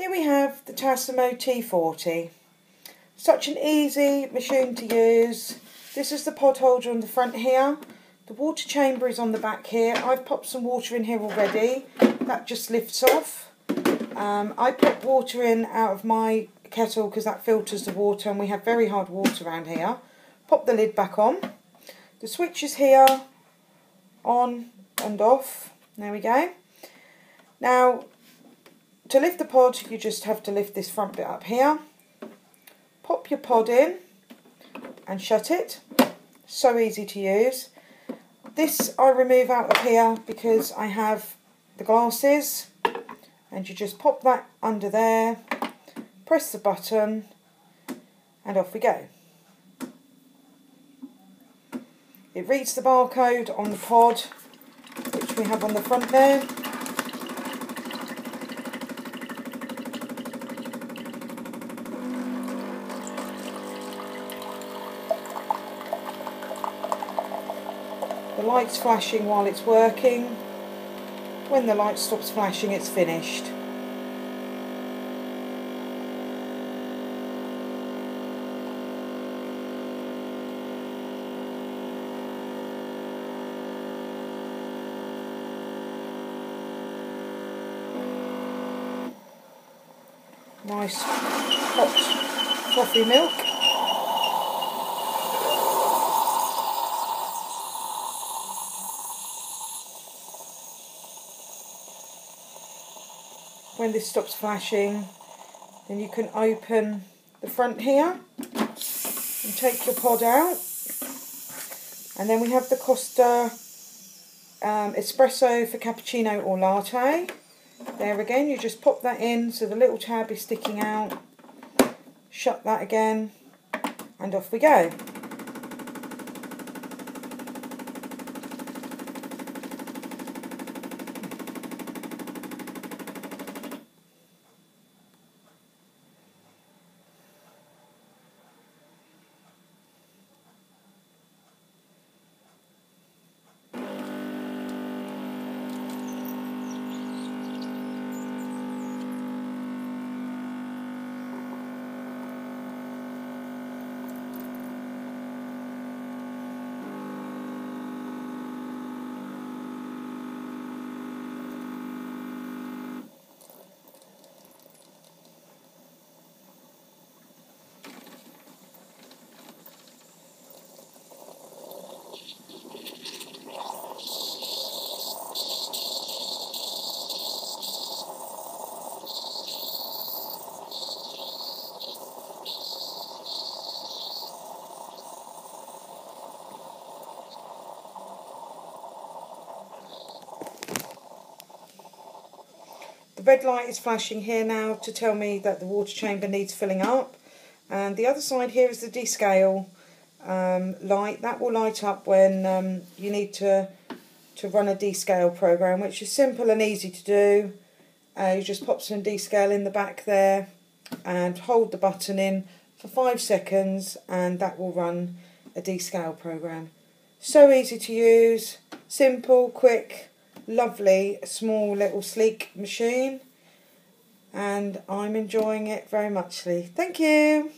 Here we have the Tassimo T40. Such an easy machine to use. This is the pod holder on the front here. The water chamber is on the back here. I've popped some water in here already. That just lifts off. I put water in out of my kettle because that filters the water, and we have very hard water around here. Pop the lid back on. The switch is here, on and off. There we go. Now, to lift the pod, you just have to lift this front bit up here. Pop your pod in and shut it. So easy to use. This I remove out of here because I have the glasses, and you just pop that under there, press the button, and off we go. It reads the barcode on the pod, which we have on the front there. The light's flashing while it's working. When the light stops flashing, it's finished. Nice hot coffee milk. When this stops flashing, then you can open the front here and take your pod out. And then we have the Costa espresso for cappuccino or latte. There again, you just pop that in so the little tab is sticking out. Shut that again, and off we go. The red light is flashing here now to tell me that the water chamber needs filling up, and the other side here is the descale light. That will light up when you need to run a descale program, which is simple and easy to do. You just pop some descale in the back there and hold the button in for 5 seconds, and that will run a descale program. So easy to use, simple, quick, lovely, small little sleek machine, and I'm enjoying it very muchly. Thank you.